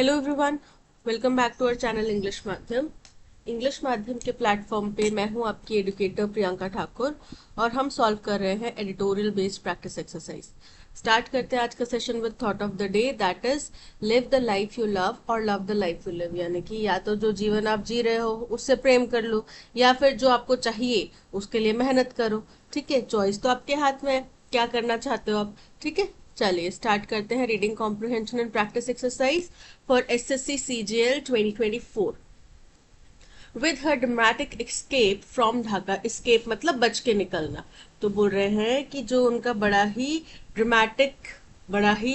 Hello everyone, welcome back to our channel English Madhyam. English Madhyam के platform पे मैं हूं आपकी एडुकेटर प्रियंका ठाकुर और हम सॉल्व कर रहे हैं editorial based practice exercise. Start करते हैं आज का session with thought of the day, that is live the life you love और love the life you live. यानी कि या तो जो जीवन आप जी रहे हो उससे प्रेम कर लो या फिर जो आपको चाहिए उसके लिए मेहनत करो। ठीक है, चॉइस तो आपके हाथ में है, क्या करना चाहते हो आप। ठीक है, चलिए स्टार्ट करते हैं reading comprehension and practice exercise for SSC CGL 2024। With her dramatic escape from Dhaka, escape मतलब बच के निकलना। तो बोल रहे हैं कि जो उनका बड़ा ही ड्रामेटिक, बड़ा ही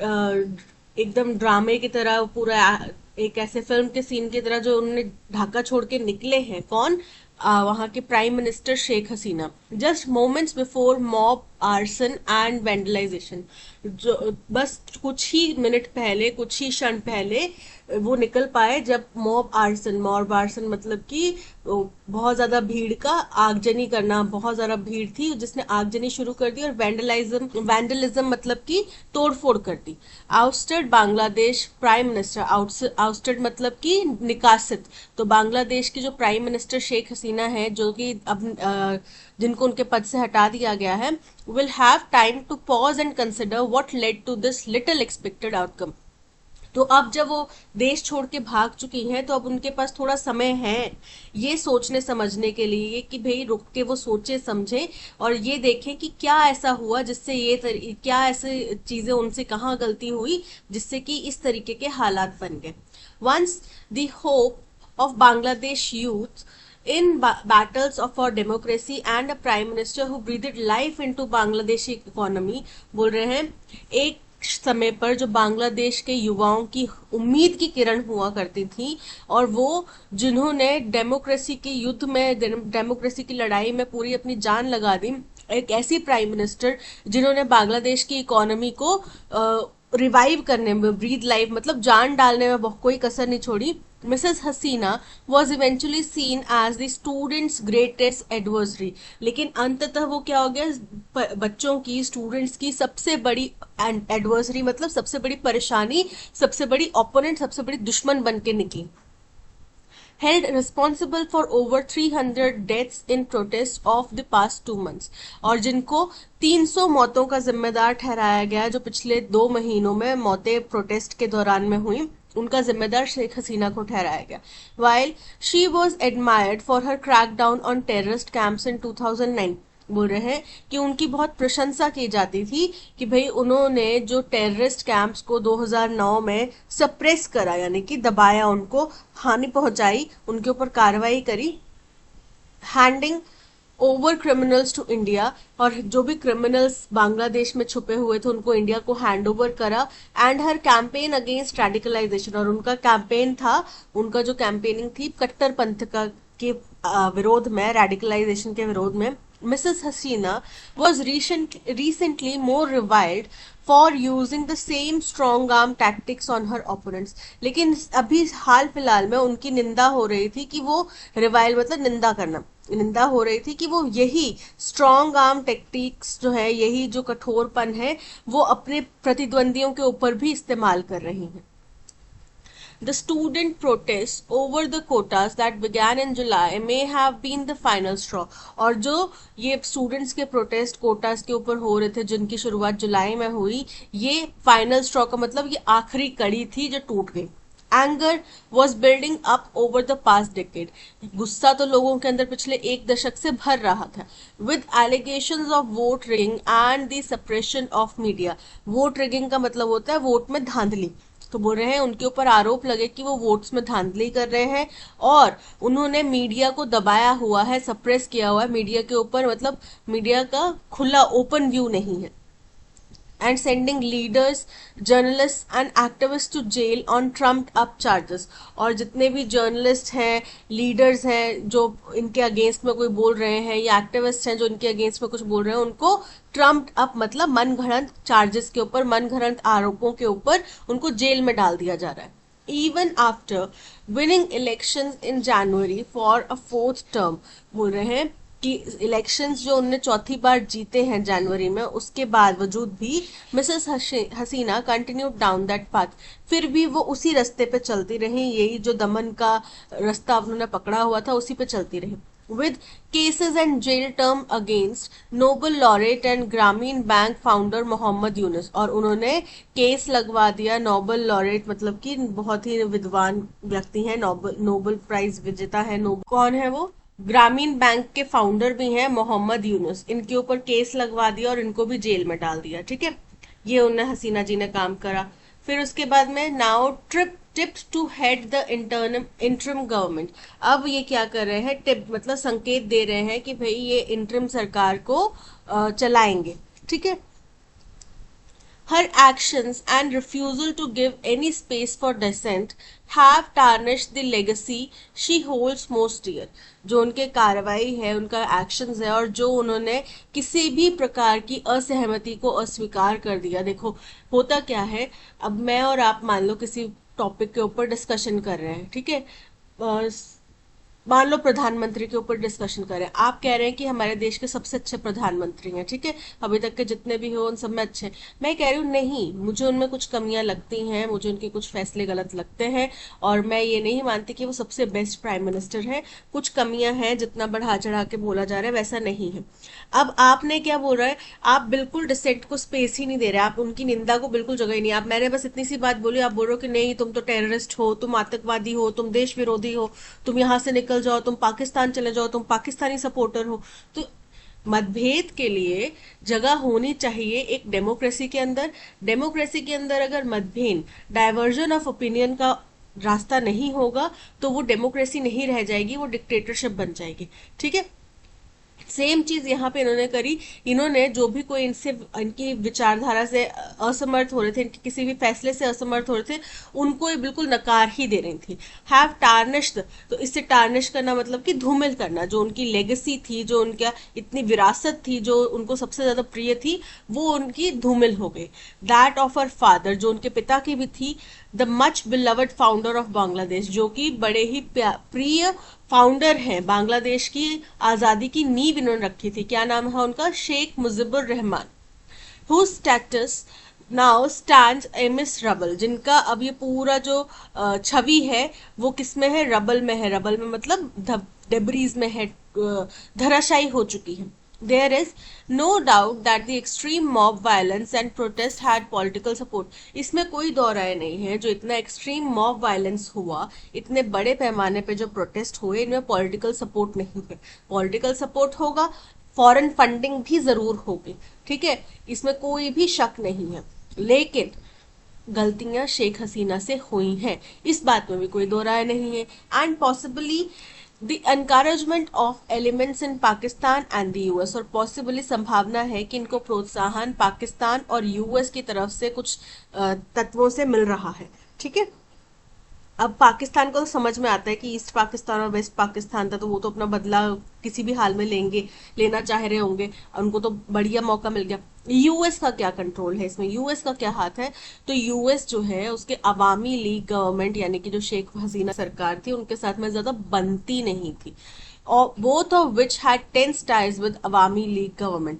एकदम ड्रामे की तरह पूरा एक ऐसे फिल्म के सीन की तरह जो उन्होंने ढाका छोड़ के निकले हैं। कौन? वहां के prime minister Sheikh Hasina. Just moments before mob arson and vandalisation, जो बस कुछ ही मिनट पहले, कुछ ही क्षण पहले वो निकल पाए जब मॉब आर्सन मतलब कि बहुत ज्यादा भीड़ का आगजनी करना, बहुत ज्यादा भीड़ थी जिसने आगजनी शुरू कर दी। और वैंडलिज्म मतलब कि तोड़फोड़ कर दी। Ousted Bangladesh prime minister, ousted मतलब कि निकासित। तो बांग्लादेश की जो प्राइम मिनिस्टर शेख हसीना है, जो कि अब जिनको उनके पद से हटा दिया गया है, will have time to pause and consider what led to this little expected outcome. तो अब जब वो देश छोड़ के भाग चुकी हैं तो अब उनके पास थोड़ा समय है ये सोचने समझने के लिए कि भाई रुक के वो सोचे समझे और ये देखें कि क्या ऐसा हुआ जिससे क्या ऐसे चीजें उनसे कहाँ गलती हुई जिससे कि इस तरीके के हालात बन गए। Once the hope of Bangladesh youth in battles of for democracy and a prime minister who breathed life into Bangladeshi economy। बोल रहे हैं एक समय पर जो बांग्लादेश के युवाओं की उम्मीद की किरण हुआ करती थी और वो जिन्होंने डेमोक्रेसी के युद्ध में, डेमोक्रेसी की लड़ाई में पूरी अपनी जान लगा दी। एक ऐसी प्राइम मिनिस्टर जिन्होंने बांग्लादेश की इकोनॉमी को रिवाइव करने में, ब्रीथ लाइफ मतलब जान डालने में कोई कसर नहीं छोड़ी। Mrs Hasina was eventually seen as the students greatest adversary. लेकिन अंततः वो क्या हो गया, बच्चों की, स्टूडेंट्स की सबसे बड़ी एडवर्सरी मतलब सबसे बड़ी परेशानी, सबसे बड़ी ओपोनेंट, सबसे बड़ी दुश्मन बन के निकली। held responsible for over 300 deaths in protest of the past 2 months। और जिनको 300 मौतों का जिम्मेदार ठहराया गया जो पिछले 2 महीनों में मौतें प्रोटेस्ट के दौरान में हुई, उनका जिम्मेदार शेख हसीना को ठहराया गया। While she was admired for her crackdown on terrorist camps in 2009। बोल रहे हैं कि उनकी बहुत प्रशंसा की जाती थी कि भाई उन्होंने जो टेररिस्ट कैंप्स को 2009 में सप्रेस करा, यानी कि दबाया, उनको हानि पहुंचाई, उनके ऊपर कार्रवाई करी। Handing over criminals to India, और जो भी क्रिमिनल्स बांग्लादेश में छुपे हुए थे उनको इंडिया को हैंड ओवर करा। And her campaign against radicalisation, और उनका कैंपेन था, उनका जो कैंपेनिंग थी कट्टरपंथ का के विरोध में, रेडिकलाइजेशन के विरोध में। Mrs. Hasina was recently more reviled for using the same strong arm tactics on her opponents। लेकिन अभी हाल फिलहाल में उनकी निंदा हो रही थी कि वो, रिवाइल मतलब निंदा करना, निंदा हो रही थी कि वो यही स्ट्रॉन्ग आर्म टेक्टिक्स जो है, यही जो कठोरपन है, वो अपने प्रतिद्वंदियों के ऊपर भी इस्तेमाल कर रही हैं। The student protests over the quotas that began in July may have been the final straw। और जो ये स्टूडेंट्स के प्रोटेस्ट कोटास के ऊपर हो रहे थे जिनकी शुरुआत जुलाई में हुई, ये फाइनल स्ट्रॉ का मतलब ये आखिरी कड़ी थी जो टूट गई। Anger was building up over the past decade. गुस्सा तो लोगों के अंदर पिछले 1 दशक से भर रहा था। With allegations of vote rigging and the suppression of media. Vote rigging का मतलब होता है वोट में धांधली। तो बोल रहे हैं उनके ऊपर आरोप लगे कि वो वोट्स में धांधली कर रहे हैं और उन्होंने मीडिया को दबाया हुआ है, सप्रेस किया हुआ है मीडिया के ऊपर, मतलब मीडिया का खुला ओपन व्यू नहीं है। And sending leaders, journalist and activist to jail on trumped up charges. और जितने भी जर्नलिस्ट हैं, लीडर्स हैं जो इनके अगेंस्ट में कोई बोल रहे हैं, या एक्टिविस्ट हैं जो इनके अगेंस्ट में कुछ बोल रहे हैं, उनको ट्रम्प्ड अप मतलब मन घड़ंत चार्जेस के ऊपर, मन घड़ंत आरोपों के ऊपर उनको जेल में डाल दिया जा रहा है। Even after winning elections in January for a 4th term। बोल रहे हैं कि इलेक्शंस जो उनने चौथी बार जीते हैं जनवरी में, उसके बावजूद भी Mrs Hasina continue down that path. फिर भी वो उसी रास्ते पे चलती रही, यही जो दमन का रास्ता उन्होंने पकड़ा हुआ था उसी पे चलती रही। with cases and jail term against Nobel laureate and ग्रामीण बैंक फाउंडर मोहम्मद यूनुस। और उन्होंने केस लगवा दिया नोबेल लॉरेट, मतलब कि बहुत ही विद्वान व्यक्ति हैं, नोबेल प्राइज विजेता है। कौन है वो? ग्रामीण बैंक के फाउंडर भी हैं मोहम्मद यूनुस। इनके ऊपर केस लगवा दिया और इनको भी जेल में डाल दिया। ठीक है, ये उन्हें हसीना जी ने काम करा। फिर उसके बाद में now tips to head the interim government. अब ये क्या कर रहे हैं? टिप मतलब संकेत दे रहे हैं कि भाई ये इंटरिम सरकार को चलाएंगे। ठीक है। Her actions and refusal to give any space for dissent have tarnished the legacy she holds most dear। जो उनके कार्रवाई है, उनका एक्शंस है, और जो उन्होंने किसी भी प्रकार की असहमति को अस्वीकार कर दिया। देखो होता क्या है, अब मैं और आप मान लो किसी टॉपिक के ऊपर डिस्कशन कर रहे हैं, ठीक है, मान लो प्रधानमंत्री के ऊपर डिस्कशन करें। आप कह रहे हैं कि हमारे देश के सबसे अच्छे प्रधानमंत्री हैं, ठीक है, अभी तक के जितने भी हो उन सब में अच्छे। मैं कह रही हूँ नहीं, मुझे उनमें कुछ कमियां लगती हैं, मुझे उनके कुछ फैसले गलत लगते हैं, और मैं ये नहीं मानती कि वो सबसे बेस्ट प्राइम मिनिस्टर है। कुछ कमियां हैं, जितना बढ़ा चढ़ा के बोला जा रहा है वैसा नहीं है। अब आपने क्या बोल रहा है, आप बिल्कुल डिसेंट को स्पेस ही नहीं दे रहे, आप उनकी निंदा को बिल्कुल जगह ही नहीं। आप, मैंने बस इतनी सी बात बोली, आप बोल रहे हो कि नहीं तुम तो टेररिस्ट हो, तुम आतंकवादी हो, तुम देश विरोधी हो, तुम यहाँ से निकल जाओ, तुम पाकिस्तान चले जाओ, तुम पाकिस्तानी सपोर्टर हो। तो मतभेद के लिए जगह होनी चाहिए एक डेमोक्रेसी के अंदर। डेमोक्रेसी के अंदर अगर मतभेद, डाइवर्जन ऑफ ओपिनियन का रास्ता नहीं होगा तो वो डेमोक्रेसी नहीं रह जाएगी, वो डिक्टेटरशिप बन जाएगी। ठीक है, सेम चीज यहाँ पे इन्होंने करी। इन्होंने जो भी कोई इनसे, इनकी विचारधारा से असमर्थ हो रहे थे, इनके किसी भी फैसले से असमर्थ हो रहे थे, उनको ये बिल्कुल नकार ही दे रही थी। हैव टार्निश्ड, तो इससे टार्निश करना मतलब कि धूमिल करना। जो उनकी लेगेसी थी, जो उनका इतनी विरासत थी, जो उनको सबसे ज्यादा प्रिय थी, वो उनकी धूमिल हो गई। दैट ऑफ हर फादर, जो उनके पिता की भी थी, the much beloved founder of Bangladesh, जो कि बड़े ही प्रिय फाउंडर हैं, बांग्लादेश की आजादी की नींव इन्होंने रखी थी। क्या नाम है उनका? Sheikh Mujibur Rahman. whose status now stands amidst rubble, जिनका अब ये पूरा जो छवि है वो किसमें है? रबल में है। रबल में मतलब डेब्रीज में है, धराशायी हो चुकी है। There is no doubt that the extreme mob violence and protest had political support। इसमें कोई दो राय नहीं है, जो इतना एक्सट्रीम मॉब वायलेंस हुआ, इतने बड़े पैमाने पे जो प्रोटेस्ट हुए, इनमें पॉलिटिकल सपोर्ट नहीं है। पॉलिटिकल सपोर्ट होगा, फॉरेन फंडिंग भी जरूर होगी, ठीक है, इसमें कोई भी शक नहीं है। लेकिन गलतियां शेख हसीना से हुई हैं, इस बात में भी कोई दो राय नहीं है। And possibly the encouragement of elements in Pakistan and the US, और पॉसिबली संभावना है कि इनको प्रोत्साहन पाकिस्तान और यूएस की तरफ से कुछ तत्वों से मिल रहा है। ठीक है, अब पाकिस्तान को तो समझ में आता है कि ईस्ट पाकिस्तान और वेस्ट पाकिस्तान था, तो वो तो अपना बदला किसी भी हाल में लेंगे, लेना चाह रहे होंगे, उनको तो बढ़िया मौका मिल गया। यूएस का क्या कंट्रोल है इसमें? यूएस का क्या हाथ है? तो यूएस जो है उसके अवामी लीग गवर्नमेंट, यानी कि जो शेख हसीना सरकार थी, उनके साथ में ज्यादा बनती नहीं थी, और both of which had tense ties with Awami League government.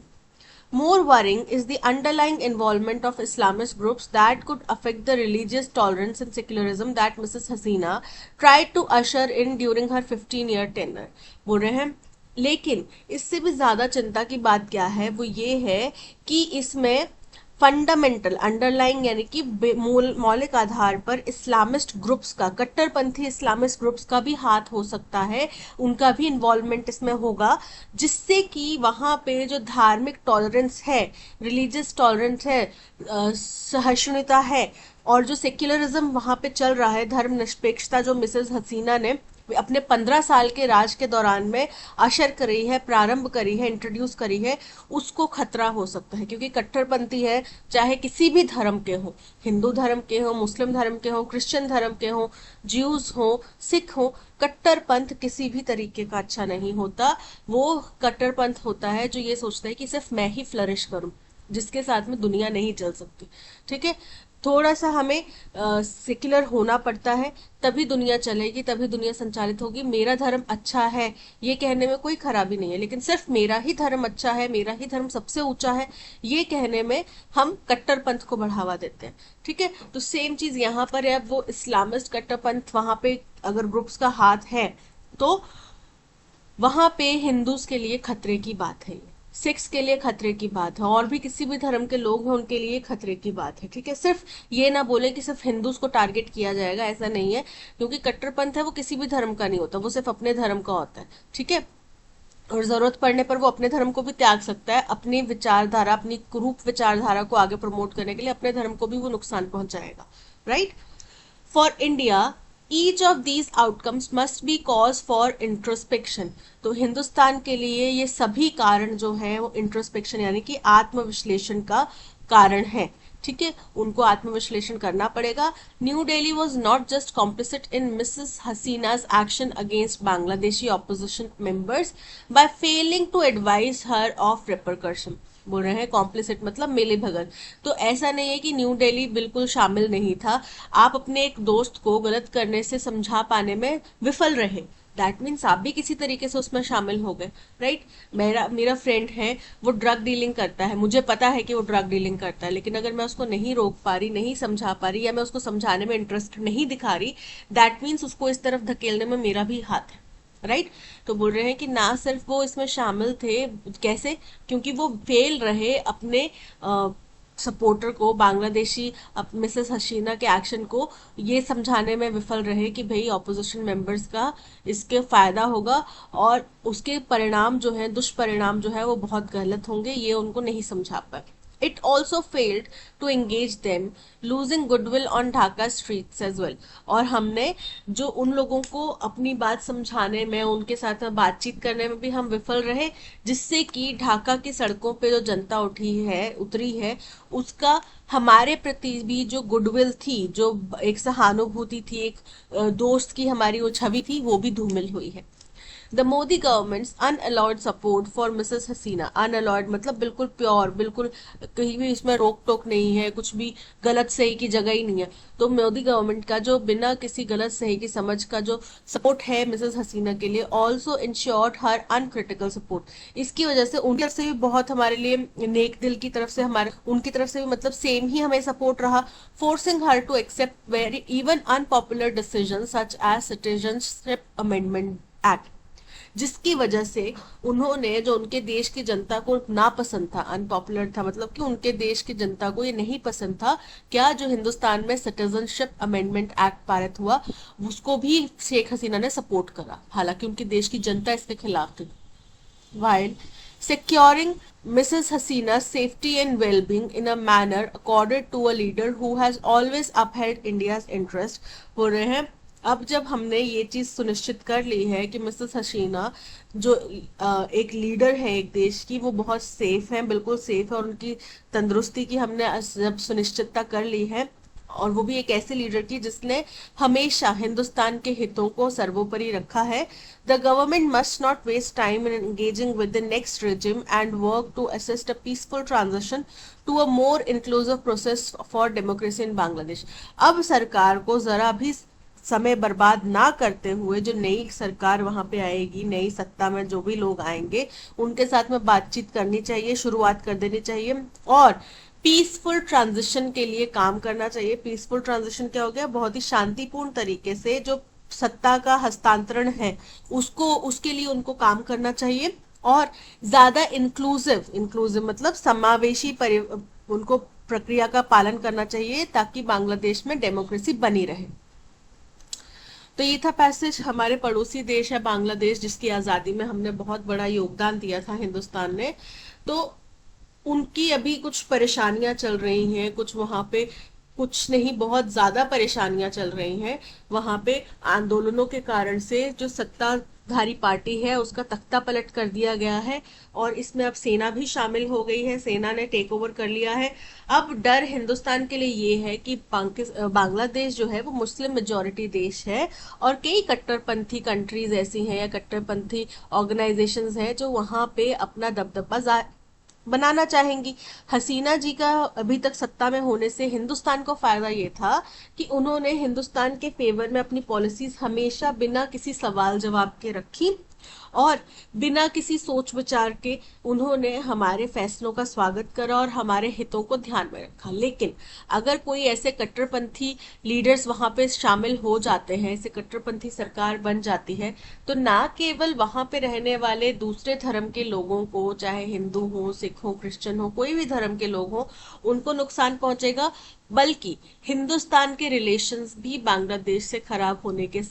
More worrying is the underlying involvement of Islamist groups that could affect the religious tolerance and secularism that Mrs. Hasina tried to usher in during her 15-year tenure। बोल रहे हैं, लेकिन इससे भी ज्यादा चिंता की बात क्या है, वो ये है कि इसमें फंडामेंटल अंडरलाइंग, यानी कि मौलिक आधार पर इस्लामिस्ट ग्रुप्स का, कट्टरपंथी इस्लामिस्ट ग्रुप्स का भी हाथ हो सकता है, उनका भी इन्वॉल्वमेंट इसमें होगा, जिससे कि वहां पे जो धार्मिक टॉलरेंस है, रिलीजियस टॉलरेंस है, सहिष्णुता है, और जो सेक्युलरिज्म वहां पे चल रहा है, धर्म निरपेक्षता, जो मिसेस हसीना ने अपने 15 साल के राज के दौरान में अशर करी है, प्रारंभ करी है, इंट्रोड्यूस करी है, उसको खतरा हो सकता है। क्योंकि कट्टरपंथी है, चाहे किसी भी धर्म के हो, हिंदू धर्म के हो, मुस्लिम धर्म के हो, क्रिश्चियन धर्म के हो, ज्यूज हो, सिख हो, कट्टरपंथ किसी भी तरीके का अच्छा नहीं होता। वो कट्टरपंथ होता है जो ये सोचता है कि सिर्फ मैं ही फ्लरिश करूं, जिसके साथ में दुनिया नहीं चल सकती। ठीक है, थोड़ा सा हमें सेक्युलर होना पड़ता है, तभी दुनिया चलेगी, तभी दुनिया संचालित होगी। मेरा धर्म अच्छा है ये कहने में कोई खराबी नहीं है, लेकिन सिर्फ मेरा ही धर्म अच्छा है, मेरा ही धर्म सबसे ऊंचा है, ये कहने में हम कट्टरपंथ को बढ़ावा देते हैं। ठीक है, तो सेम चीज यहाँ पर है। अब वो इस्लामिस्ट कट्टरपंथ वहां पे अगर ग्रुप्स का हाथ है तो वहां पे हिंदूज के लिए खतरे की बात है, सिख्स के लिए खतरे की बात है, और भी किसी भी धर्म के लोग हैं उनके लिए खतरे की बात है। ठीक है, सिर्फ ये ना बोले कि सिर्फ हिंदूज को टारगेट किया जाएगा, ऐसा नहीं है, क्योंकि कट्टरपंथ है वो किसी भी धर्म का नहीं होता, वो सिर्फ अपने धर्म का होता है। ठीक है, और जरूरत पड़ने पर वो अपने धर्म को भी त्याग सकता है, अपनी विचारधारा, अपनी कुरूप विचारधारा को आगे प्रमोट करने के लिए अपने धर्म को भी वो नुकसान पहुंचाएगा। Right, for India each of these outcomes must be cause for introspection. तो हिंदुस्तान के लिए ये सभी कारण जो है वो इंट्रोस्पेक्शन यानी कि आत्मविश्लेषण का कारण है। ठीक है, उनको आत्मविश्लेषण करना पड़ेगा। New Delhi was not just complicit in Mrs Hasina's action against Bangladeshi opposition members by failing to advise her of repercussion. बोल रहे हैं कॉम्प्लिसिट मतलब मिली भगत। तो ऐसा नहीं है कि न्यू दिल्ली बिल्कुल शामिल नहीं था, आप अपने एक दोस्त को गलत करने से समझा पाने में विफल रहे, दैट मीन्स आप भी किसी तरीके से उसमें शामिल हो गए। राइट, मेरा मेरा फ्रेंड है, वो ड्रग डीलिंग करता है, मुझे पता है कि वो ड्रग डीलिंग करता है, लेकिन अगर मैं उसको नहीं रोक पा रही, नहीं समझा पा रही, या मैं उसको समझाने में इंटरेस्ट नहीं दिखा रही, दैट मीन्स उसको इस तरफ धकेलने में मेरा भी हाथ है। राइट, तो बोल रहे हैं कि ना सिर्फ वो इसमें शामिल थे, कैसे, क्योंकि वो फेल रहे अपने सपोर्टर को, बांग्लादेशी मिसेस हसीना के एक्शन को ये समझाने में विफल रहे कि भाई ऑपोजिशन मेंबर्स का इसके फायदा होगा और उसके परिणाम जो है, दुष्परिणाम जो है वो बहुत गलत होंगे, ये उनको नहीं समझा पाए। It also failed to engage them, losing goodwill on Dhaka streets as well. और हमने जो उन लोगों को अपनी बात समझाने में, उनके साथ में बातचीत करने में भी हम विफल रहे, जिससे कि ढाका की सड़कों पे जो जनता उतरी है, उसका हमारे प्रति भी जो गुडविल थी, जो एक सहानुभूति थी, एक दोस्त की हमारी वो छवि थी, वो भी धूमिल हुई है। The Modi government's unalloyed support for Mrs Hasina, unalloyed मतलब बिल्कुल प्योर, बिल्कुल कहीं भी इसमें रोक टोक नहीं है, कुछ भी गलत सही की जगह ही नहीं है। तो मोदी गवर्नमेंट का जो बिना किसी गलत सही की समझ का जो सपोर्ट है मिसेस हसीना के लिए, ऑल्सो इंश्योर्ड हर अनक्रिटिकल सपोर्ट। इसकी वजह से उनकी तरफ से भी बहुत हमारे लिए नेक दिल की तरफ से, हमारे उनकी तरफ से भी मतलब सेम ही हमें सपोर्ट रहा, forcing her to accept very even unpopular decision such as citizenship amendment act, जिसकी वजह से उन्होंने, जो उनके देश की जनता को नापसंद था, अनपॉपुलर था मतलब कि उनके देश की जनता को ये नहीं पसंद था, क्या जो हिंदुस्तान में सिटीजनशिप अमेंडमेंट एक्ट पारित हुआ, उसको भी शेख हसीना ने सपोर्ट करा, हालांकि उनके देश की जनता इसके खिलाफ थी। while securing Mrs. Hasina's safety and well-being in a manner accorded to a leader who has always upheld India's interest। हो रहे हैं, अब जब हमने ये चीज सुनिश्चित कर ली है कि मिसेस हसीना जो एक लीडर है एक देश की, वो बहुत सेफ है, बिल्कुल सेफ है, और उनकी तंदुरुस्ती की हमने जब सुनिश्चितता कर ली है, और वो भी एक ऐसे लीडर की जिसने हमेशा हिंदुस्तान के हितों को सर्वोपरि रखा है। The government must not waste time in engaging with the next regime and work to assist a peaceful transition to a more inclusive process for democracy in Bangladesh. अब सरकार को जरा भी समय बर्बाद ना करते हुए, जो नई सरकार वहां पे आएगी, नई सत्ता में जो भी लोग आएंगे, उनके साथ में बातचीत करनी चाहिए, शुरुआत कर देनी चाहिए, और पीसफुल ट्रांजिशन के लिए काम करना चाहिए। पीसफुल ट्रांजिशन क्या हो गया, बहुत ही शांतिपूर्ण तरीके से जो सत्ता का हस्तांतरण है उसको, उसके लिए उनको काम करना चाहिए, और ज्यादा इंक्लूसिव मतलब समावेशी उनको प्रक्रिया का पालन करना चाहिए, ताकि बांग्लादेश में डेमोक्रेसी बनी रहे। तो ये था पैसेज। हमारे पड़ोसी देश है बांग्लादेश, जिसकी आज़ादी में हमने बहुत बड़ा योगदान दिया था हिंदुस्तान ने। तो उनकी अभी कुछ परेशानियां चल रही हैं, कुछ वहां पे, कुछ नहीं बहुत ज्यादा परेशानियां चल रही हैं वहां पे। आंदोलनों के कारण से जो सत्ताधारी पार्टी है उसका तख्ता पलट कर दिया गया है, और इसमें अब सेना भी शामिल हो गई है, सेना ने टेक ओवर कर लिया है। अब डर हिंदुस्तान के लिए ये है कि बांग्लादेश जो है वो मुस्लिम मेजोरिटी देश है, और कई कट्टरपंथी कंट्रीज ऐसी हैं या कट्टरपंथी ऑर्गेनाइजेशंस हैं जो वहां पे अपना दबदबा बनाना चाहेंगी। हसीना जी का अभी तक सत्ता में होने से हिंदुस्तान को फायदा ये था कि उन्होंने हिंदुस्तान के फेवर में अपनी पॉलिसीज हमेशा बिना किसी सवाल जवाब के रखी और बिना किसी सोच विचार के उन्होंने हमारे फैसलों का स्वागत करा और हमारे हितों को ध्यान में रखा। लेकिन अगर कोई ऐसे कट्टरपंथी लीडर्स वहां पे शामिल हो जाते हैं, ऐसे कट्टरपंथी सरकार बन जाती है, तो ना केवल वहां पे रहने वाले दूसरे धर्म के लोगों को, चाहे हिंदू हो, सिख हो, क्रिश्चियन हो, कोई भी धर्म के लोग हो, उनको नुकसान पहुंचेगा, बल्कि हिंदुस्तान के रिलेशंस भी बांग्लादेश से खराब होने के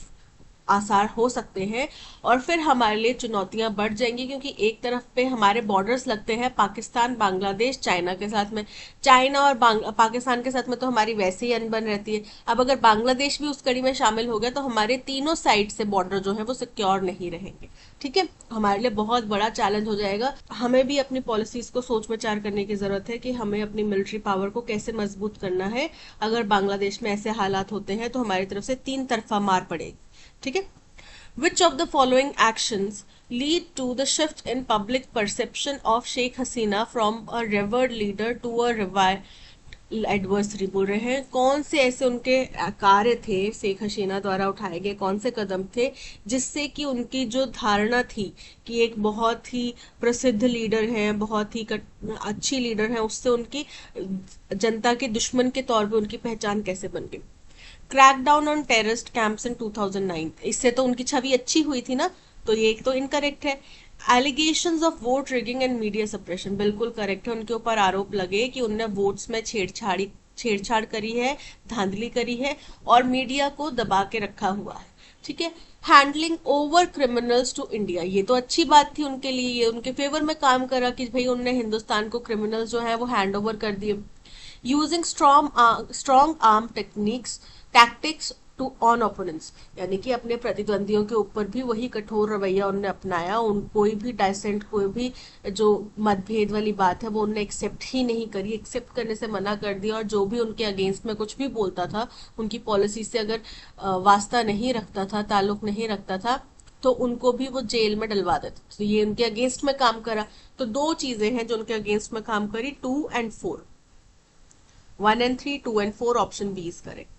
आसार हो सकते हैं। और फिर हमारे लिए चुनौतियां बढ़ जाएंगी, क्योंकि एक तरफ पे हमारे बॉर्डर्स लगते हैं पाकिस्तान, बांग्लादेश, चाइना के साथ में। चाइना और पाकिस्तान के साथ में तो हमारी वैसे ही अनबन रहती है। अब अगर बांग्लादेश भी उस कड़ी में शामिल हो गया तो हमारे तीनों साइड से बॉर्डर जो है वो सिक्योर नहीं रहेंगे। ठीक है, हमारे लिए बहुत बड़ा चैलेंज हो जाएगा। हमें भी अपनी पॉलिसीज को सोच विचार करने की जरूरत है कि हमें अपनी मिलिट्री पावर को कैसे मजबूत करना है। अगर बांग्लादेश में ऐसे हालात होते हैं तो हमारी तरफ से 3 तरफा मार पड़ेगी। ठीक है। Which of the following actions lead to the shift in public perception of Sheikh Hasina from a revered leader to a reviled adversary? बोल रहे हैं कौन से ऐसे उनके कार्य थे, शेख हसीना द्वारा उठाए गए कौन से कदम थे जिससे कि उनकी जो धारणा थी कि एक बहुत ही प्रसिद्ध लीडर है, बहुत ही अच्छी लीडर है, उससे उनकी जनता के दुश्मन के तौर पे उनकी पहचान कैसे बन गई। क्रैकडाउन ऑन टेररिस्ट कैंप्स इन 2009, इससे तो उनकी छवि अच्छी हुई थी ना, तो ये एक तो इनकरेक्ट है। Allegations of vote rigging and media suppression, बिल्कुल करेक्ट है। उनके ऊपर आरोप लगे कि उनने वोट्स में छेड़छाड़ करी है, धांधली करी है और मीडिया को दबा के रखा हुआ है। ठीक है। Handling over criminals to India, ये तो अच्छी बात थी उनके लिए, ये उनके फेवर में काम करा कि भाई उन्होंने हिंदुस्तान को क्रिमिनल्स जो है वो हैंड ओवर कर दिए। Using strong arm techniques tactics to on opponents, यानी कि अपने प्रतिद्वंदियों के ऊपर भी वही कठोर रवैया उन्होंने अपनाया। उन कोई भी डाइसेंट, कोई भी जो मतभेद वाली बात है वो उन्होंने एक्सेप्ट ही नहीं करी, एक्सेप्ट करने से मना कर दिया। और जो भी उनके अगेंस्ट में कुछ भी बोलता था, उनकी पॉलिसी से अगर वास्ता नहीं रखता था, ताल्लुक नहीं रखता था, तो उनको भी वो जेल में डलवा देते। तो ये उनके अगेंस्ट में काम करा। तो 2 चीजें हैं जो उनके अगेंस्ट में काम करी, 2 and 4, 1 and 3, 2 and 4, option B is correct.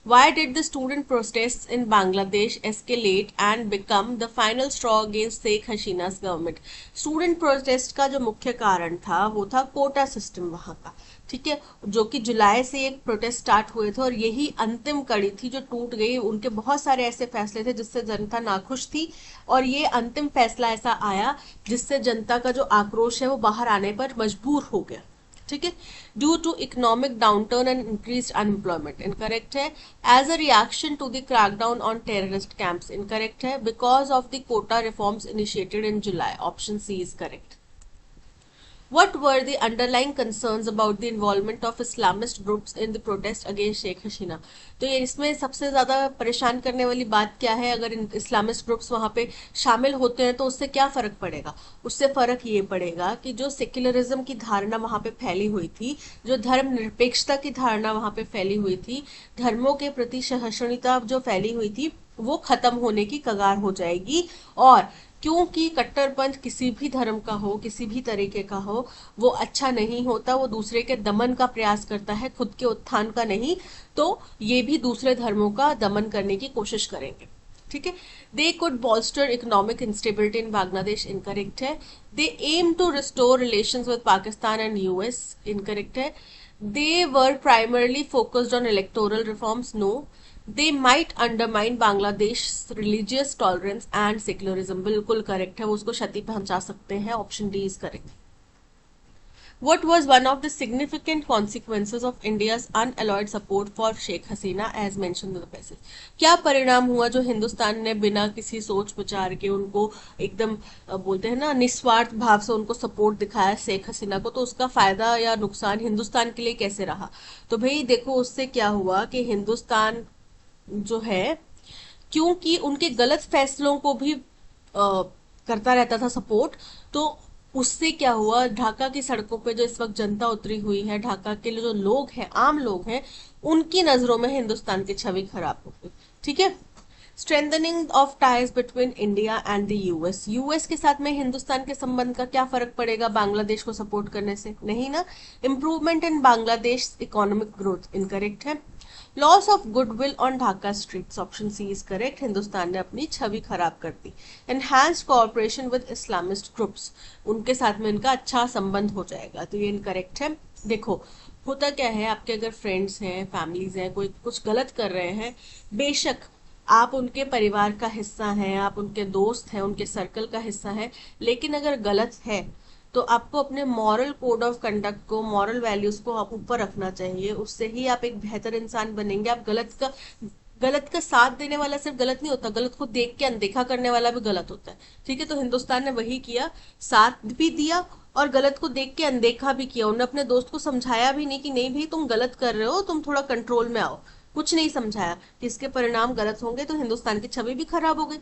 Why did the student protests in Bangladesh escalate and become the final straw against Sheikh Hasina's government? Student protest का जो मुख्य कारण था वो था कोटा सिस्टम वहां का। ठीक है, जो कि जुलाई से एक प्रोटेस्ट स्टार्ट हुए थे और यही अंतिम कड़ी थी जो टूट गई। उनके बहुत सारे ऐसे फैसले थे जिससे जनता नाखुश थी और ये अंतिम फैसला ऐसा आया जिससे जनता का जो आक्रोश है वो बाहर आने पर मजबूर हो गया। ठीक है। Due to economic downturn and increase unemployment, incorrect है। As a reaction to the crackdown on terrorist camps, incorrect है। Because of the quota reforms initiated in July, option C is correct. What were the underlying concerns about the involvement of Islamist groups in the protest against Sheikh Hasina? तो ये इसमें सबसे ज्यादा परेशान करने वाली बात क्या है? अगर इस्लामिस्ट ग्रुप्स वहां पे शामिल होते हैं तो उससे क्या फर्क पड़ेगा? उससे फर्क ये पड़ेगा कि जो सेक्युलरिज्म की धारणा वहां पे फैली हुई थी, जो धर्म निरपेक्षता की धारणा वहां पे फैली हुई थी, धर्मों के प्रति सहिष्णुता जो फैली हुई थी, वो खत्म होने की कगार हो जाएगी। और क्योंकि कट्टरपंथ किसी भी धर्म का हो, किसी भी तरीके का हो, वो अच्छा नहीं होता, वो दूसरे के दमन का प्रयास करता है, खुद के उत्थान का नहीं। तो ये भी दूसरे धर्मों का दमन करने की कोशिश करेंगे। ठीक है। They could bolster economic instability in Bangladesh, incorrect है। They aim to restore relations with Pakistan and US, incorrect है। They were primarily focused on electoral reforms, no. They might undermine Bangladesh's religious tolerance and secularism, बिल्कुल correct है, वो उसको क्षति पहुंचा सकते हैं, option D is correct. What was one of the significant consequences of India's unalloyed support for Sheikh Hasina as mentioned in the passage? क्या परिणाम हुआ जो हिंदुस्तान ने बिना किसी सोच विचार के उनको एकदम बोलते हैं ना निस्वार्थ भाव से उनको सपोर्ट दिखाया शेख हसीना को, तो उसका फायदा या नुकसान हिंदुस्तान के लिए कैसे रहा? तो भाई देखो, उससे क्या हुआ कि हिंदुस्तान जो है, क्योंकि उनके गलत फैसलों को भी करता रहता था सपोर्ट, तो उससे क्या हुआ, ढाका की सड़कों पे जो इस वक्त जनता उतरी हुई है, ढाका के जो लोग हैं, आम लोग हैं, उनकी नजरों में हिंदुस्तान की छवि खराब हो गई। ठीक है। Strengthening of ties between India and the US, US के साथ में हिंदुस्तान के संबंध का क्या फर्क पड़ेगा बांग्लादेश को सपोर्ट करने से? नहीं ना। Improvement in Bangladesh economic growth, incorrect है। Loss of goodwill on Dhaka streets, option C is correct, Hindustan ने अपनी छवि खराब कर दी। Enhanced cooperation with Islamist groups, उनके साथ में इनका अच्छा संबंध हो जाएगा, तो ये इनकरेक्ट है। देखो होता क्या है, आपके अगर फ्रेंड्स हैं, फैमिलीज हैं, कोई कुछ गलत कर रहे हैं, बेशक आप उनके परिवार का हिस्सा हैं, आप उनके दोस्त हैं, उनके सर्कल का हिस्सा है, लेकिन अगर गलत है तो आपको अपने मॉरल कोड ऑफ कंडक्ट को, मॉरल वैल्यूज को आप ऊपर रखना चाहिए, उससे ही आप एक बेहतर इंसान बनेंगे। आप गलत का साथ देने वाला सिर्फ गलत नहीं होता, गलत को देख के अनदेखा करने वाला भी गलत होता है। ठीक है, तो हिंदुस्तान ने वही किया, साथ भी दिया और गलत को देख के अनदेखा भी किया। उन्होंने अपने दोस्त को समझाया भी नहीं कि नहीं भाई तुम गलत कर रहे हो, तुम थोड़ा कंट्रोल में आओ, कुछ नहीं समझाया, इसके परिणाम गलत होंगे, तो हिंदुस्तान की छवि भी खराब हो गई।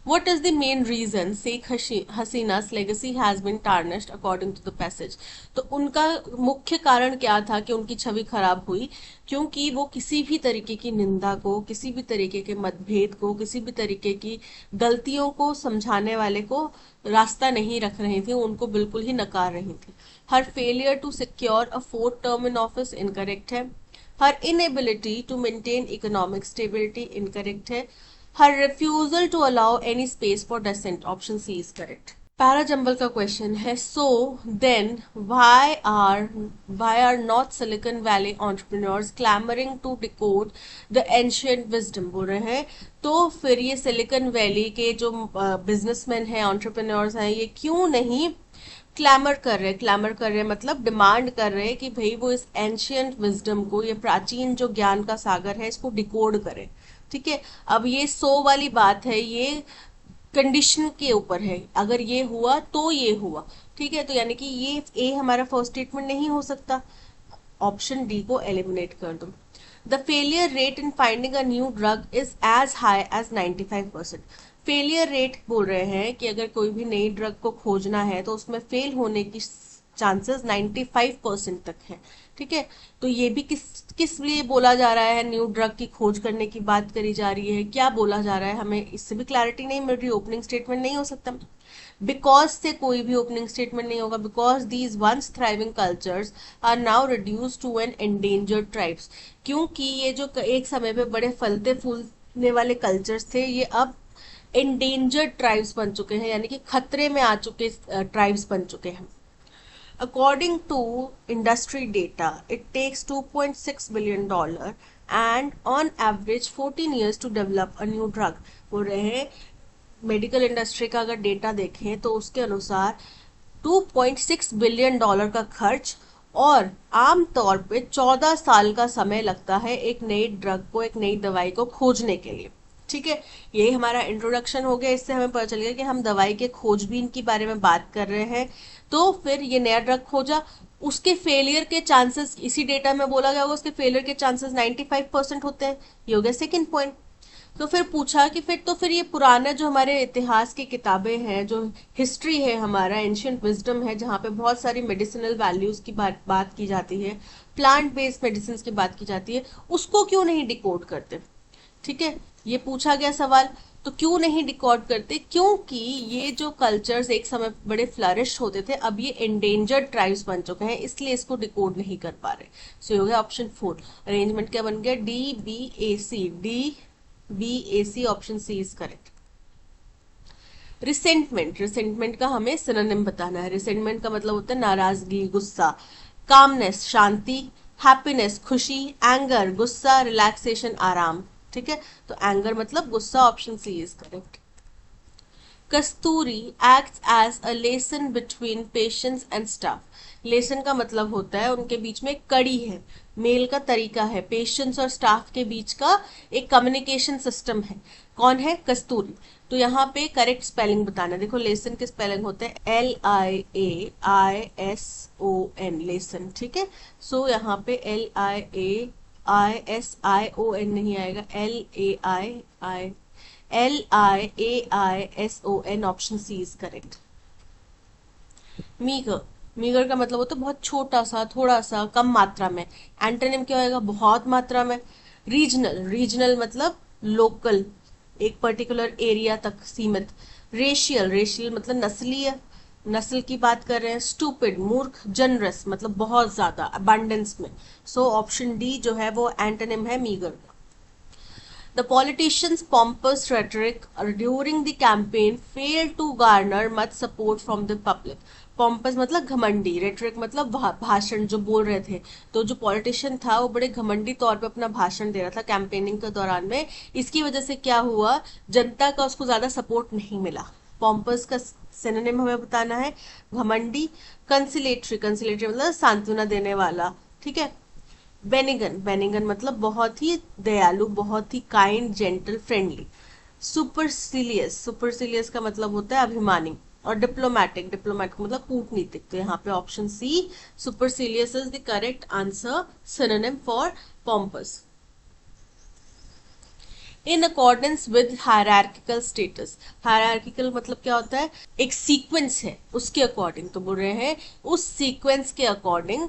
What is the main reason Sheikh Hasina's legacy has been tarnished according to the passage? तो उनका मुख्य कारण क्या था कि उनकी छवि खराब हुई? क्योंकि वो किसी भी तरीके की निंदा को, किसी भी तरीके के मतभेद को, किसी भी तरीके की गलतियों को समझाने वाले को रास्ता नहीं रख रही थी, उनको बिल्कुल ही नकार रही थी। Her failure to secure a fourth term in office, incorrect है। Her inability to maintain economic stability, incorrect है। Her refusal to allow any space for dissent, option C is correct. Parajumble का क्वेश्चन है, so then why are not Silicon Valley entrepreneurs clamoring to decode the ancient wisdom, बोल रहे हैं तो फिर ये silicon valley के जो बिजनेसमैन हैं, एंटरप्रेन्योर्स हैं, ये क्यों नहीं क्लैमर कर रहे हैं मतलब डिमांड कर रहे हैं कि भाई वो इस एंशियंट विजडम को, ये प्राचीन जो ज्ञान का सागर है, इसको डिकोड करें। ठीक है, अब ये सो वाली बात है, ये कंडीशन के ऊपर है, अगर ये हुआ तो ये हुआ। ठीक है, तो यानी कि ये ए हमारा फर्स्ट स्टेटमेंट नहीं हो सकता, ऑप्शन डी को एलिमिनेट कर दो। The failure rate in finding a new drug is as high as 95%। Failure rate बोल रहे हैं कि अगर कोई भी नई ड्रग को खोजना है तो उसमें फेल होने की चांसेस 95% तक है। ठीक है, तो ये भी किस लिए बोला जा रहा है, न्यू ड्रग की खोज करने की बात करी जा रही है, क्या बोला जा रहा है, हमें इससे भी क्लैरिटी नहीं मिल रही। ओपनिंग स्टेटमेंट नहीं हो सकता, बिकॉज से कोई भी ओपनिंग स्टेटमेंट नहीं होगा। Because these once thriving cultures are now reduce to an endangered tribes, क्योंकि ये जो एक समय पे बड़े फलते फूलने वाले कल्चर्स थे, ये अब एंडेंजर्ड ट्राइब्स बन चुके हैं, यानी कि खतरे में आ चुके ट्राइब्स बन चुके हैं। According to industry data, it takes $2.6 billion and on average 14 years to develop a new drug. बोल रहे हैं मेडिकल इंडस्ट्री का अगर डेटा देखें तो उसके अनुसार $2.6 बिलियन का खर्च और आमतौर पे 14 साल का समय लगता है एक नई ड्रग को, एक नई दवाई को खोजने के लिए। ठीक है, यही हमारा इंट्रोडक्शन हो गया, इससे हमें पता चल गया कि हम दवाई के खोजबीन के बारे में बात कर रहे हैं। तो फिर ये नया ड्रग खोजा, उसके फेलियर के चांसेस इसी डेटा में बोला गया होगा, उसके फेलियर के चांसेस 95% होते हैं। ये हो गया सेकेंड पॉइंट। तो फिर पूछा कि फिर ये पुराने जो हमारे इतिहास की किताबें हैं, जो हिस्ट्री है, हमारा एंशियंट विजडम है, जहाँ पे बहुत सारी मेडिसिनल वैल्यूज की बात की जाती है, प्लांट बेस्ड मेडिसिन की बात की जाती है, उसको क्यों नहीं डिकोड करते? ठीक है, ये पूछा गया सवाल, तो क्यों नहीं डिकोड करते? क्योंकि ये जो कल्चर्स एक समय बड़े फ्लरिश होते थे, अब ये एंडेंजर्ड ट्राइब्स बन चुके हैं, इसलिए इसको डिकोड नहीं कर पा रहे। सो हो गया ऑप्शन 4। अरेंजमेंट क्या बन गया? DBAC, option C is correct. Resentment का हमें सिनोनिम बताना है। रिसेंटमेंट का मतलब होता है नाराजगी, गुस्सा। कामनेस शांति, हैप्पीनेस खुशी, एंगर गुस्सा, रिलैक्सेशन आराम। ठीक है, तो एंगर मतलब गुस्सा, option C is correct. Kasturi acts as a liaison between patients and staff. Liaison का मतलब होता है उनके बीच में कड़ी है, मेल का तरीका है, पेशेंट्स और स्टाफ के बीच का एक कम्युनिकेशन सिस्टम है। कौन है? कस्तूरी। तो यहाँ पे करेक्ट स्पेलिंग बताना। देखो लेसन के स्पेलिंग होते हैं LIAISON, लेसन। ठीक है, सो यहाँ पे LIAISION नहीं आएगा, LIAISON, option C is correct. Meagre का मतलब होता है बहुत छोटा सा, थोड़ा सा, कम मात्रा में। एंटोनिम क्या होगा? बहुत मात्रा में। रीजनल मतलब लोकल एक पर्टिकुलर एरिया तक सीमित, रेशियल रेशियल मतलब नस्लीय, नस्ल की बात कर रहे हैं, स्टूपिड मूर्ख, जनरस मतलब बहुत ज्यादा, अबंडेंस में। सो ऑप्शन डी जो है वो एंटोनिम है meagre. The politicians' pompous rhetoric during the campaign failed to garner much support from the public. Pompous मतलब घमंडी, रेटरिक मतलब भाषण जो बोल रहे थे, तो जो पॉलिटिशियन था वो बड़े घमंडी तौर पे अपना भाषण दे रहा था कैंपेनिंग के दौरान में। इसकी वजह से क्या हुआ, जनता का उसको ज्यादा सपोर्ट नहीं मिला। पॉम्पस का सिनोनिम हमें बताना है घमंडी। कंसिलेटरी, कंसिलेटरी मतलब सांत्वना देने वाला, ठीक है। बेनिगन, बेनिगन मतलब बहुत ही दयालु, बहुत ही काइंड, जेंटल, फ्रेंडली। सुपरसिलियस, सुपरसिलियस का मतलब होता है अभिमानी। और डिप्लोमेटिक, डिप्लोमेटिक मतलब कूटनीतिक। तो यहाँ पे option C supercilious is the correct answer, synonym for pompous. In accordance with hierarchical status, hierarchical मतलब क्या होता है, एक सीक्वेंस है उसके अकॉर्डिंग, तो बोल रहे हैं उस सीक्वेंस के अकॉर्डिंग।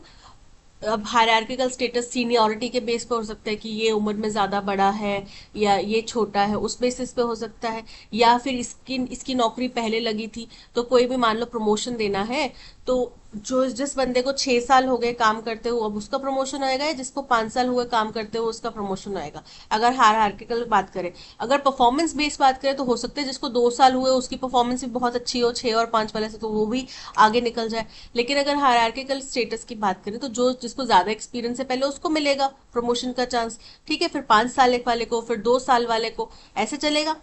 अब हायरार्किकल स्टेटस सीनियरिटी के बेस पे हो सकता है कि ये उम्र में ज्यादा बड़ा है या ये छोटा है, उस बेसिस पे हो सकता है। या फिर इसकी इसकी नौकरी पहले लगी थी, तो कोई भी मान लो प्रमोशन देना है, तो जो जिस बंदे को 6 साल हो गए काम करते हुए अब उसका प्रमोशन होएगा, या जिसको 5 साल हुए काम करते हुए उसका प्रमोशन होएगा, अगर हायरार्किकल बात करें। अगर परफॉर्मेंस बेस्ड बात करें तो हो सकता है जिसको 2 साल हुए उसकी परफॉर्मेंस भी बहुत अच्छी हो 6 और 5 वाले से, तो वो भी आगे निकल जाए। लेकिन अगर हायरार्किकल स्टेटस की बात करें तो जो जिसको ज्यादा एक्सपीरियंस है पहले उसको मिलेगा प्रमोशन का चांस, ठीक है, फिर 5 साल वाले को, फिर 2 साल वाले को, ऐसे चलेगा।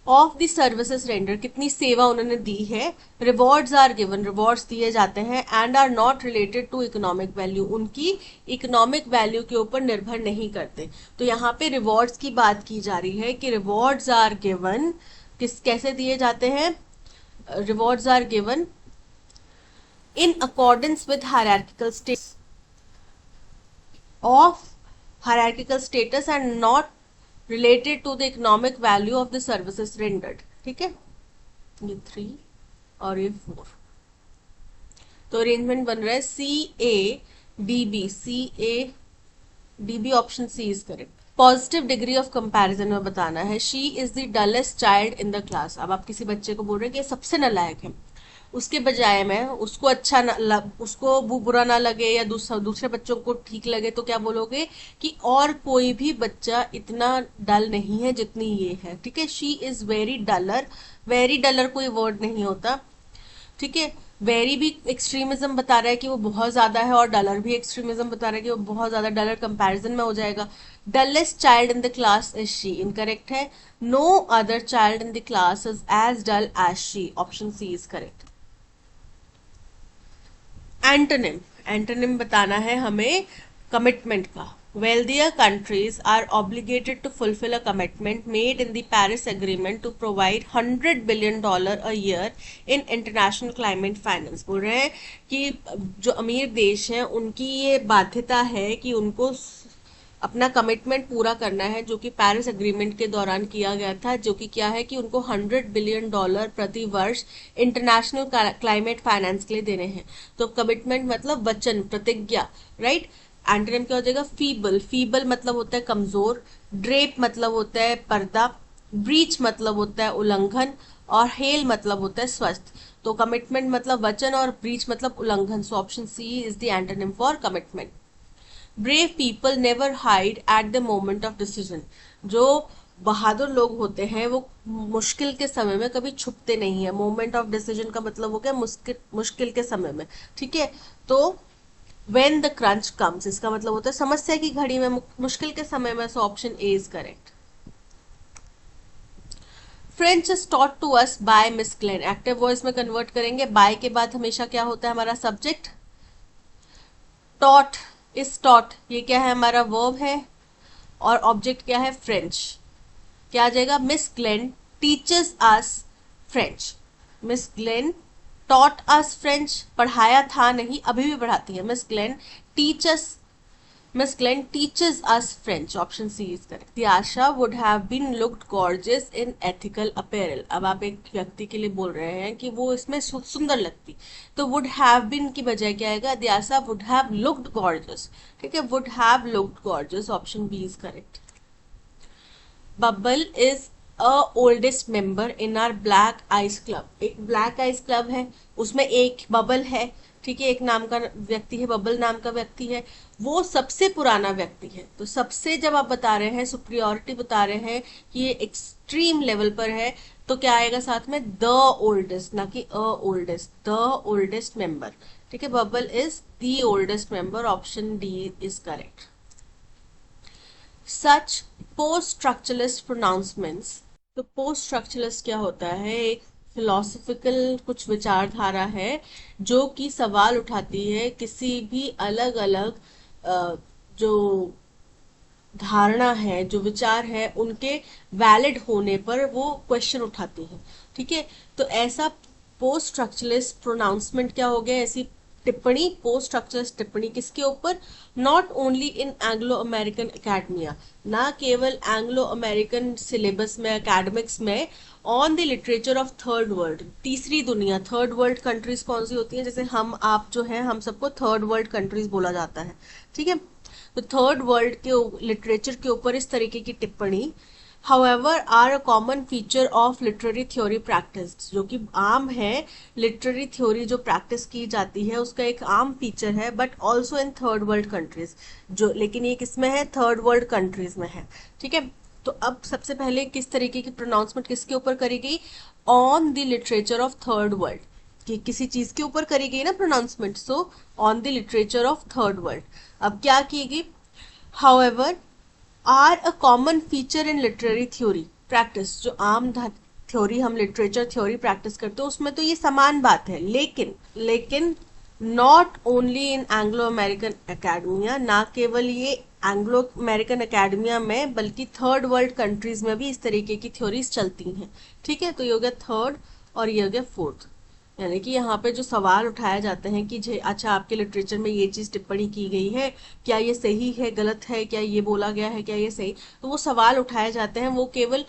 ऑफ द सर्विसेज रेंडर, कितनी सेवा उन्होंने दी है। रिवॉर्ड्स आर गिवन, रिवॉर्ड्स दिए जाते हैं। And are not related to economic value, उनकी इकोनॉमिक वैल्यू के ऊपर निर्भर नहीं करते। तो यहाँ पे रिवॉर्ड्स की बात की जा रही है कि रिवॉर्ड्स आर गिवन, किस कैसे दिए जाते हैं, rewards are given in accordance with hierarchical status of hierarchical status and not related to the economic value of the services rendered, ठीक है। ये 3 और ये 4, तो अरेंजमेंट बन रहा है CADB, CADB option C is correct. Positive degree of comparison में बताना है, she is the dullest child in the class. अब आप किसी बच्चे को बोल रहे हैं कि ये सबसे नालायक है, उसके बजाय में उसको अच्छा उसको बुरा ना लगे या दूसरे बच्चों को ठीक लगे, तो क्या बोलोगे कि और कोई भी बच्चा इतना डल नहीं है जितनी ये है, ठीक है। She is very dollar, very dollar कोई वर्ड नहीं होता, ठीक है। वेरी भी एक्सट्रीमिज्म बता रहा है कि वो बहुत ज्यादा है, और डलर भी एक्सट्रीमिज्म बता रहा है कि वो बहुत ज्यादा, डलर कंपैरिजन में हो जाएगा। Dullest child in the class is she, incorrect है। No other child in the class is as dull as she, option C is correct. Antonym, antonym बताना है हमें कमिटमेंट का। wealthier countries are obligated to fulfill a commitment made in the Paris Agreement to provide $100 billion a year in international climate finance। बोल रहे हैं कि जो अमीर देश हैं उनकी ये बाध्यता है कि उनको अपना कमिटमेंट पूरा करना है जो कि पेरिस एग्रीमेंट के दौरान किया गया था, जो कि क्या है कि उनको $100 बिलियन प्रति वर्ष इंटरनेशनल क्लाइमेट फाइनेंस के लिए देने हैं। तो कमिटमेंट मतलब वचन, प्रतिज्ञा, राइट। एंटोनिम क्या हो जाएगा, फीबल, फीबल मतलब होता है कमजोर, ड्रेप मतलब होता है पर्दा, ब्रीच मतलब होता है उल्लंघन, और हेल मतलब होता है स्वस्थ। तो कमिटमेंट मतलब वचन और ब्रीच मतलब उल्लंघन, so option C is the antonym for commitment. Brave people never hide at the moment of decision, जो बहादुर लोग होते हैं वो मुश्किल के समय में कभी छुपते नहीं है। मोमेंट ऑफ डिसीजन का मतलब हो गया मुश्किल के समय में, ठीक है। तो when the crunch comes, इसका मतलब होता है समस्या की घड़ी में, मुश्किल के समय में, so option A is correct. French is taught to us by Miss Glen, active voice में कन्वर्ट करेंगे, बाय के बाद हमेशा क्या होता है हमारा सब्जेक्ट, टॉट इज टॉट, ये क्या है हमारा वर्ब है, और ऑब्जेक्ट क्या है फ्रेंच, क्या आ जाएगा, Miss Glen teachers us French. Miss Glen taught us French, पढ़ाया था नहीं, अभी भी पढ़ाती है। Miss Glen teachers us French, option C is correct. Tyasha would have been looked gorgeous in ethical apparel, अब आप एक व्यक्ति के लिए बोल रहे हैं कि वो इसमें सुंदर लगती, तो वुड हैव बीन की बजाय क्या आएगा, Tyasha would have looked gorgeous, ठीक है, would have looked gorgeous, option B is correct. Bubble is a oldest member in our black ice club. एक ब्लैक आइस क्लब है, उसमें एक बबल है, ठीक है, एक नाम का व्यक्ति है, बबल नाम का व्यक्ति है, वो सबसे पुराना व्यक्ति है। तो सबसे जब आप बता रहे हैं, सुप्रियोरिटी बता रहे हैं कि ये एक्सट्रीम लेवल पर है, तो क्या आएगा साथ में? द ओल्डेस्ट, ना कि अ ओल्डेस्ट, द ओल्डेस्ट मेंबर। ठीक है, bubble is the oldest member, option D is correct. Such post structuralist pronouncements. तो पोस्ट स्ट्रक्चरलिस्ट क्या होता है? एक फिलोसफिकल कुछ विचारधारा है जो कि सवाल उठाती है किसी भी अलग अलग जो धारणा है, जो विचार है, उनके वैलिड होने पर वो क्वेश्चन उठाती है। ठीक है, तो ऐसा पोस्ट स्ट्रक्चरलिस्ट प्रोनाउंसमेंट क्या हो गया? ऐसी टिप्पणी, पोस्ट स्ट्रक्चरलिस्ट टिप्पणी किसके ऊपर? Not only in Anglo American academia, ना केवल एंग्लो अमेरिकन सिलेबस में, एकेडमिक्स में, on the literature of third world, तीसरी दुनिया। थर्ड वर्ल्ड कंट्रीज कौन सी होती हैं? जैसे हम आप जो है, हम सबको थर्ड वर्ल्ड कंट्रीज बोला जाता है। ठीक है, तो थर्ड वर्ल्ड के लिटरेचर के ऊपर इस तरीके की टिप्पणी however are a common feature of literary theory practice, जो कि आम है, लिटरेरी थ्योरी जो प्रैक्टिस की जाती है उसका एक आम फीचर है, but also in third world countries, जो लेकिन ये किसमें है? थर्ड वर्ल्ड कंट्रीज में है। ठीक है, तो अब सबसे पहले किस तरीके की प्रोनाउंसमेंट किसके ऊपर करी गई? On the literature of third world, कि किसी चीज के ऊपर करी गई ना pronouncement, so on the literature of third world. अब क्या की गई? However are a common feature in literary theory practice, जो आम थ्योरी, हम लिटरेचर थ्योरी प्रैक्टिस करते हैं उसमें तो ये समान बात है, लेकिन not only in Anglo American academia, ना केवल ये एंग्लो अमेरिकन एकेडमिया में, बल्कि थर्ड वर्ल्ड कंट्रीज में भी इस तरीके की थ्योरीज चलती हैं। ठीक है, तो ये हो गया थर्ड और ये हो गया फोर्थ। यानी कि यहाँ पे जो सवाल उठाए जाते हैं कि अच्छा आपके लिटरेचर में ये चीज टिप्पणी की गई है, क्या ये सही है, गलत है, क्या ये बोला गया है, क्या ये सही, तो वो सवाल उठाए जाते हैं, वो केवल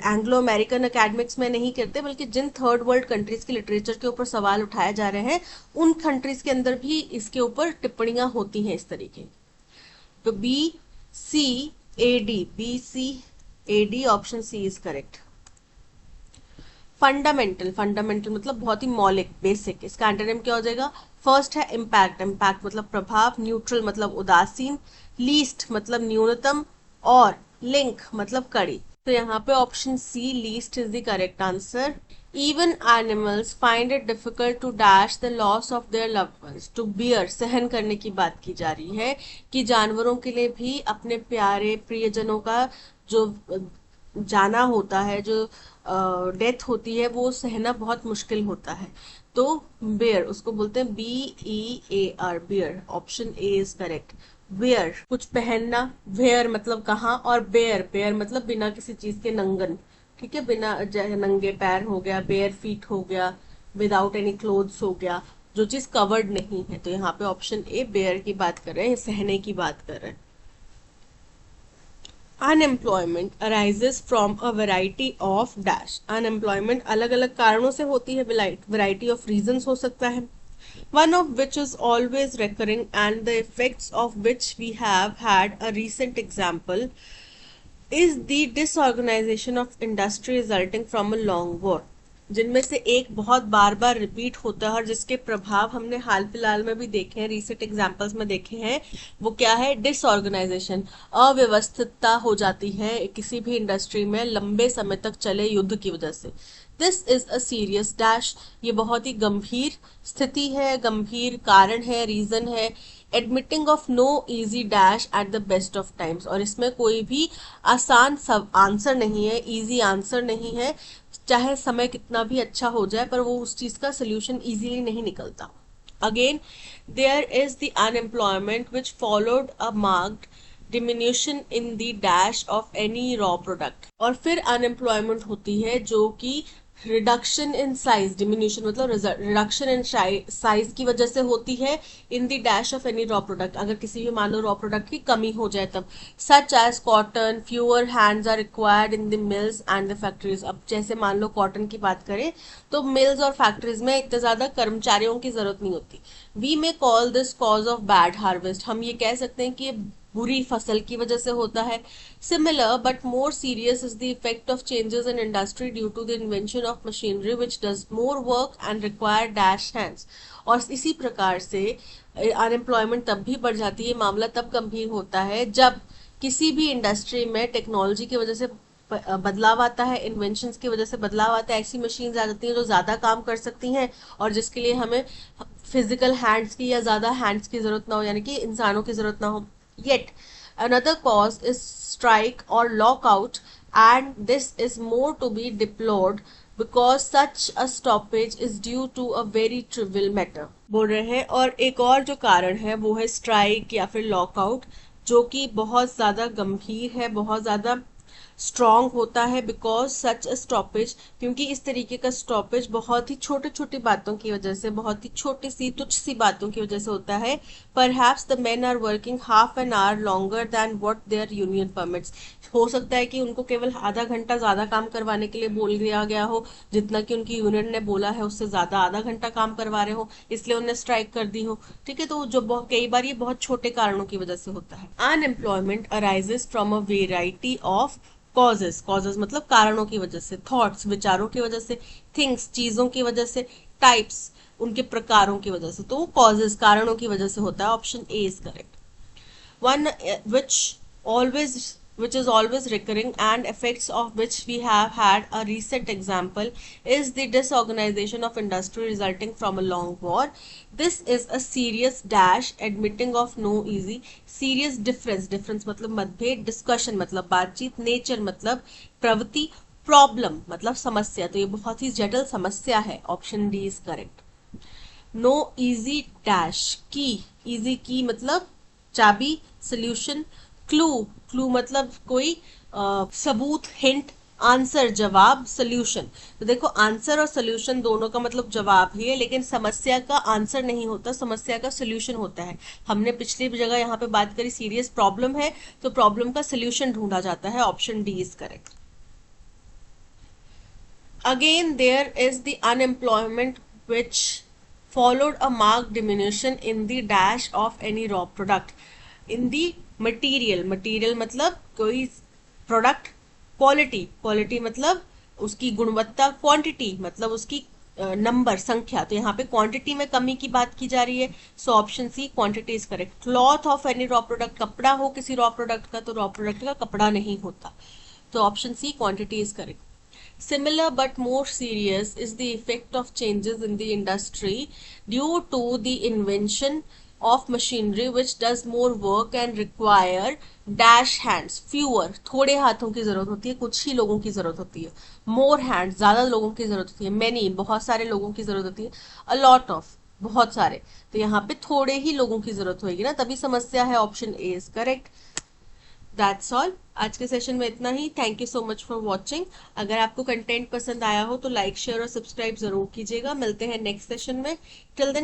एंग्लो अमेरिकन एकेडमिक्स में नहीं करते, बल्कि जिन थर्ड वर्ल्ड कंट्रीज के लिटरेचर के ऊपर सवाल उठाए जा रहे हैं उन कंट्रीज के अंदर भी इसके ऊपर टिप्पणियां होती हैं इस तरीके। तो B C A D, option C is correct. Fundamental, fundamental मतलब बहुत ही मौलिक, बेसिक, इसका एंटोनिम क्या हो जाएगा? फर्स्ट है इम्पैक्ट, इम्पैक्ट मतलब प्रभाव, न्यूट्रल मतलब उदासीन, लीस्ट मतलब न्यूनतम, और लिंक मतलब कड़ी। तो यहाँ पे option C, least, is the correct answer. Even animals find it difficult to dash the loss of their loved ones, to bear, सहन करने की बात की जा रही है कि जानवरों के लिए भी अपने प्यारे प्रियजनों का जो जाना होता है, जो डेथ होती है, वो सहना बहुत मुश्किल होता है। तो बेयर उसको बोलते हैं BEAR, bear, option A is correct. Wear कुछ पहनना, वेयर मतलब कहाँ, और बेयर, बेयर मतलब बिना किसी चीज के, नंगन। ठीक है, बिना नंगे पैर हो गया, बेयर फीट हो गया, विदाउट एनी क्लोथ्स हो गया, जो चीज कवर्ड नहीं है। तो यहाँ पे ऑप्शन ए बेयर की बात कर रहे हैं, सहने की बात कर रहे हैं। Unemployment arises from a variety of dash, unemployment अलग अलग कारणों से होती है, वेराइटी ऑफ रीजंस हो सकता है, one of which is always recurring and the effects of which we have had a recent example is the disorganization of industry resulting from a long war, जिनमें से एक बहुत बार बार रिपीट होता है और जिसके प्रभाव हमने हाल फिलहाल में भी देखे हैं, रिसेंट एग्जांपल्स में देखे हैं। वो क्या है? डिसऑर्गेनाइजेशन, अव्यवस्थितता हो जाती है किसी भी इंडस्ट्री में लंबे समय तक चले युद्ध की वजह से। This is a serious dash, ये बहुत ही गंभीर स्थिति है, गंभीर कारण है, रीजन है। Admitting of no easy dash at the best of times, और इसमें कोई भी आसान सब आंसर नहीं है, इजी आंसर नहीं है, चाहे समय कितना भी अच्छा हो जाए पर वो उस चीज का सोल्यूशन इजीली नहीं निकलता। Again there is the unemployment which followed a marked diminution in the dash of any raw product, और फिर अनएम्प्लॉयमेंट होती है जो कि रिडक्शन इन साइज, डिमिन्यूशन मतलब रिडक्शन इन साइज की वजह से होती है in the dash of any raw product, अगर किसी भी मान लो रॉ प्रोडक्ट की कमी हो जाए तब। Such as cotton, fewer hands are required in the mills and the factories, अब जैसे मान लो कॉटन की बात करें तो मिल्स और फैक्ट्रीज में इतने ज्यादा कर्मचारियों की जरूरत नहीं होती। We may call this cause of bad harvest, हम ये कह सकते हैं कि बुरी फसल की वजह से होता है. Similar but more serious is the effect of changes in industry due to the invention of machinery which does more work and require dash hands. और इसी प्रकार से अनएम्प्लॉयमेंट तब भी बढ़ जाती है, मामला तब गंभीर होता है जब किसी भी इंडस्ट्री में टेक्नोलॉजी की वजह से बदलाव आता है, इन्वेंशंस की वजह से बदलाव आता है, ऐसी मशीन्स आ जाती हैं जो ज़्यादा काम कर सकती हैं और जिसके लिए हमें फिजिकल हैंड्स की या ज़्यादा हैंड्स की ज़रूरत ना हो, यानी कि इंसानों की ज़रूरत ना हो. Yet another cause is strike or lockout, and this is more to be deplored because such a stoppage is due to a very trivial matter. बोल रहे हैं और एक और जो कारण है वो है स्ट्राइक या फिर लॉकआउट, जो कि बहुत ज़्यादा गंभीर है, बहुत ज़्यादा स्ट्रॉन्ग होता है. बिकॉज सच अ स्टॉपेज, क्योंकि इस तरीके का स्टॉपेज बहुत ही छोटी छोटी बातों की वजह से, बहुत ही छोटी सी तुच्छ सी बातों की वजह से होता है. Perhaps the men are working half an hour longer than what their union permits. हो सकता है कि उनको केवल आधा घंटा ज़्यादा काम करवाने के लिए बोल दिया गया हो, जितना कि उनकी यूनियन ने बोला है उससे ज़्यादा आधा घंटा काम करवा रहे हो, इसलिए उन्हें स्ट्राइक कर दी हो. ठीक है, तो जो कई बार ये बहुत छोटे कारणों की वजह से होता है. Unemployment arises from a variety of causes. Causes मतलब कारणों की वजह से, थॉट्स विचारों की वजह से, थिंग्स चीजों की वजह से, टाइप्स उनके प्रकारों की वजह से. तो वो कॉजेस कारणों की वजह से होता है. Option A is correct. One which is always recurring and effects of which we have had a recent example is the disorganization of industry resulting from a long war. This is a serious dash admitting of no easy. Serious difference मतलब मतभेद, discussion मतलब बातचीत, nature मतलब प्रवृत्ति, problem मतलब समस्या. तो ये बहुत ही जटिल समस्या है. Option D is correct. No easy dash key. Easy key मतलब चाबी, सोल्यूशन, क्लू मतलब कोई सबूत, हिंट, आंसर जवाब, सोल्यूशन. तो देखो आंसर और सोल्यूशन दोनों का मतलब जवाब ही है, लेकिन समस्या का आंसर नहीं होता, समस्या का सोल्यूशन होता है. हमने पिछली जगह यहाँ पे बात करी सीरियस प्रॉब्लम है तो प्रॉब्लम का सोल्यूशन ढूंढा जाता है. Option D is correct. Again there is the unemployment which followed a marked diminution in the dash of any raw product. In the material मतलब कोई प्रोडक्ट, क्वालिटी मतलब उसकी गुणवत्ता, क्वांटिटी मतलब उसकी नंबर, संख्या. तो यहाँ पे क्वांटिटी में कमी की बात की जा रही है. So option C quantity is correct. Cloth of any raw product, कपड़ा हो किसी रॉ प्रोडक्ट का तो रॉ प्रोडक्ट का कपड़ा नहीं होता. तो option C quantity is correct. Similar but more serious is the effect of changes in the industry due to the invention of machinery which does more work and require dash hands. Fewer थोड़े हाथों की जरूरत होती है, कुछ ही लोगों की जरूरत होती है. More hands ज्यादा लोगों की जरूरत होती है. Many बहुत सारे लोगों की जरूरत होती है. A lot of बहुत सारे. तो यहाँ पे थोड़े ही लोगों की जरूरत होगी ना, तभी समस्या है. Option A is correct. That's all. आज के सेशन में इतना ही. Thank you so much for watching. अगर आपको कंटेंट पसंद आया हो तो लाइक, शेयर और सब्सक्राइब जरूर कीजिएगा. मिलते हैं नेक्स्ट सेशन में. Till then